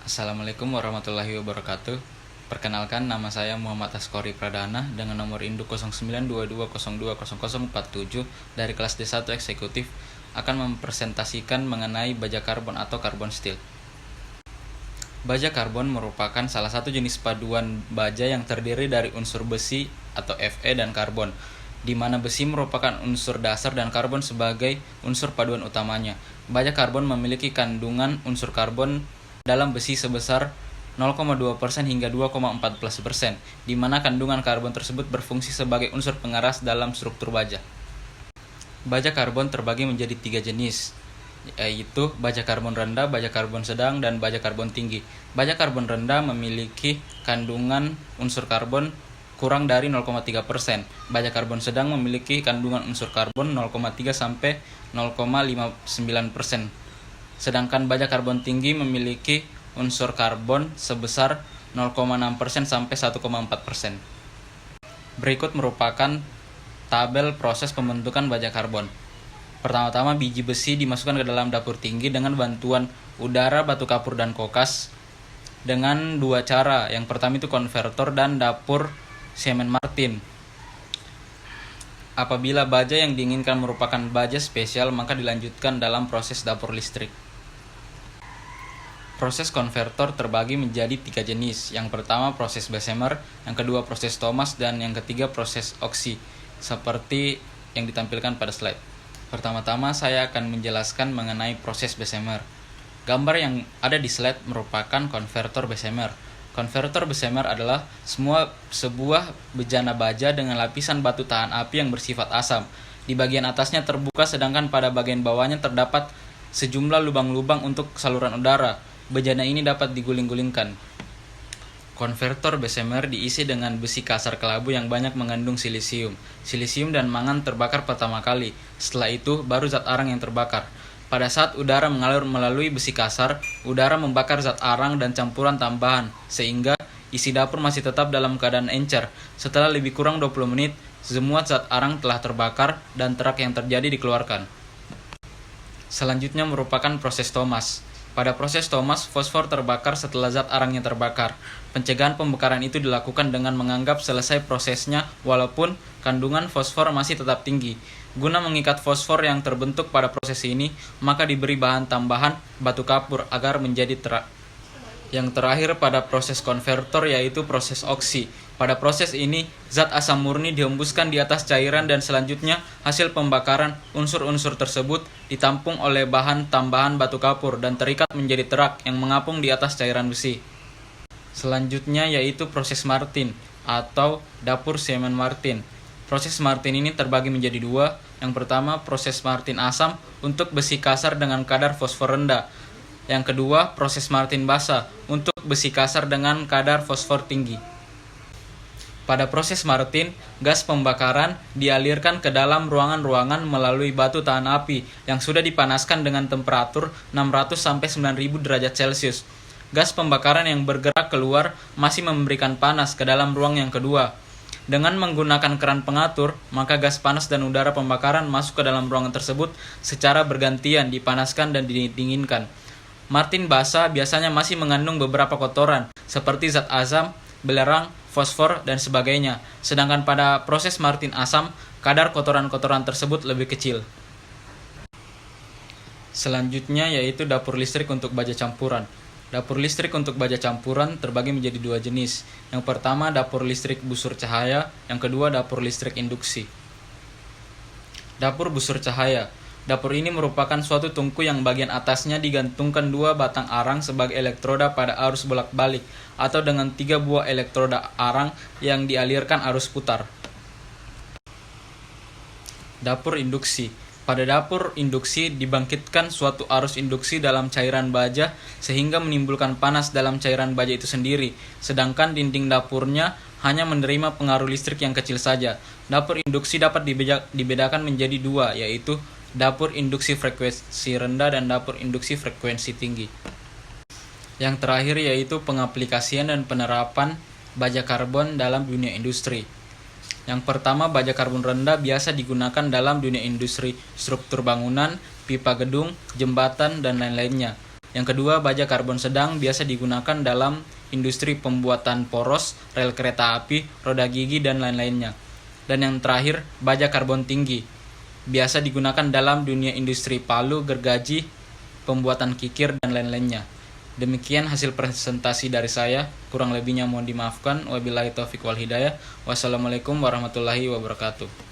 Assalamualaikum warahmatullahi wabarakatuh. Perkenalkan, nama saya Muhammad Askori Pradana dengan nomor induk 0922020047 dari kelas D1 Eksekutif akan mempresentasikan mengenai baja karbon atau karbon steel. Baja karbon merupakan salah satu jenis paduan baja yang terdiri dari unsur besi atau Fe dan karbon, di mana besi merupakan unsur dasar dan karbon sebagai unsur paduan utamanya. Baja karbon memiliki kandungan unsur karbon dalam besi sebesar 0,2% hingga 2,14%, di mana kandungan karbon tersebut berfungsi sebagai unsur pengeras dalam struktur baja. Baja karbon terbagi menjadi 3 jenis, yaitu baja karbon rendah, baja karbon sedang, dan baja karbon tinggi. Baja karbon rendah memiliki kandungan unsur karbon kurang dari 0,3%. Baja karbon sedang memiliki kandungan unsur karbon 0,3 sampai 0,59%. Sedangkan baja karbon tinggi memiliki unsur karbon sebesar 0,6% sampai 1,4%. Berikut merupakan tabel proses pembentukan baja karbon. Pertama-tama biji besi dimasukkan ke dalam dapur tinggi dengan bantuan udara, batu kapur, dan kokas dengan dua cara. Yang pertama itu konvertor dan dapur semen Martin. Apabila baja yang diinginkan merupakan baja spesial, maka dilanjutkan dalam proses dapur listrik. Proses konvertor terbagi menjadi 3 jenis. Yang pertama proses Bessemer, yang kedua proses Thomas, dan yang ketiga proses oksi, seperti yang ditampilkan pada slide. Pertama-tama saya akan menjelaskan mengenai proses Bessemer. Gambar yang ada di slide merupakan konvertor Bessemer. Konvertor Bessemer adalah sebuah bejana baja dengan lapisan batu tahan api yang bersifat asam. Di bagian atasnya terbuka, sedangkan pada bagian bawahnya terdapat sejumlah lubang-lubang untuk saluran udara. Bejana ini dapat diguling-gulingkan. Konvertor Bessemer diisi dengan besi kasar kelabu yang banyak mengandung silisium. Silisium dan mangan terbakar pertama kali. Setelah itu, baru zat arang yang terbakar. Pada saat udara mengalir melalui besi kasar, udara membakar zat arang dan campuran tambahan, sehingga isi dapur masih tetap dalam keadaan encer. Setelah lebih kurang 20 menit, semua zat arang telah terbakar dan terak yang terjadi dikeluarkan. Selanjutnya merupakan proses Thomas. Pada proses Thomas, fosfor terbakar setelah zat arangnya terbakar. Pencegahan pembakaran itu dilakukan dengan menganggap selesai prosesnya walaupun kandungan fosfor masih tetap tinggi. Guna mengikat fosfor yang terbentuk pada proses ini, maka diberi bahan tambahan batu kapur agar menjadi terak. Yang terakhir pada proses konvertor yaitu proses oksi. Pada proses ini, zat asam murni dihembuskan di atas cairan dan selanjutnya hasil pembakaran unsur-unsur tersebut ditampung oleh bahan tambahan batu kapur dan terikat menjadi terak yang mengapung di atas cairan besi. Selanjutnya yaitu proses Martin atau dapur semen Martin. Proses Martin ini terbagi menjadi 2. Yang pertama proses Martin asam untuk besi kasar dengan kadar fosfor rendah. Yang kedua, proses Martin basa untuk besi kasar dengan kadar fosfor tinggi. Pada proses Martin, gas pembakaran dialirkan ke dalam ruangan-ruangan melalui batu tahan api yang sudah dipanaskan dengan temperatur 600 sampai 9000 derajat Celcius. Gas pembakaran yang bergerak keluar masih memberikan panas ke dalam ruang yang kedua. Dengan menggunakan keran pengatur, maka gas panas dan udara pembakaran masuk ke dalam ruangan tersebut secara bergantian dipanaskan dan didinginkan. Martin basa biasanya masih mengandung beberapa kotoran seperti zat asam, belerang, fosfor, dan sebagainya. Sedangkan pada proses Martin asam, kadar kotoran-kotoran tersebut lebih kecil. Selanjutnya yaitu dapur listrik untuk baja campuran. Dapur listrik untuk baja campuran terbagi menjadi 2 jenis. Yang pertama dapur listrik busur cahaya, yang kedua dapur listrik induksi. Dapur busur cahaya. Dapur ini merupakan suatu tungku yang bagian atasnya digantungkan 2 batang arang sebagai elektroda pada arus bolak-balik atau dengan 3 buah elektroda arang yang dialirkan arus putar. Dapur induksi. Pada dapur induksi dibangkitkan suatu arus induksi dalam cairan baja sehingga menimbulkan panas dalam cairan baja itu sendiri, sedangkan dinding dapurnya hanya menerima pengaruh listrik yang kecil saja. Dapur induksi dapat dibedakan menjadi 2, yaitu dapur induksi frekuensi rendah dan dapur induksi frekuensi tinggi. Yang terakhir yaitu pengaplikasian dan penerapan baja karbon dalam dunia industri. Yang pertama, baja karbon rendah biasa digunakan dalam dunia industri, struktur bangunan, pipa gedung, jembatan, dan lain-lainnya. Yang kedua, baja karbon sedang biasa digunakan dalam industri pembuatan poros, rel kereta api, roda gigi, dan lain-lainnya. Dan yang terakhir, baja karbon tinggi biasa digunakan dalam dunia industri palu, gergaji, pembuatan kikir, dan lain-lainnya. Demikian hasil presentasi dari saya. Kurang lebihnya mohon dimaafkan. Wabillahi taufiq wal hidayah. Wassalamualaikum warahmatullahi wabarakatuh.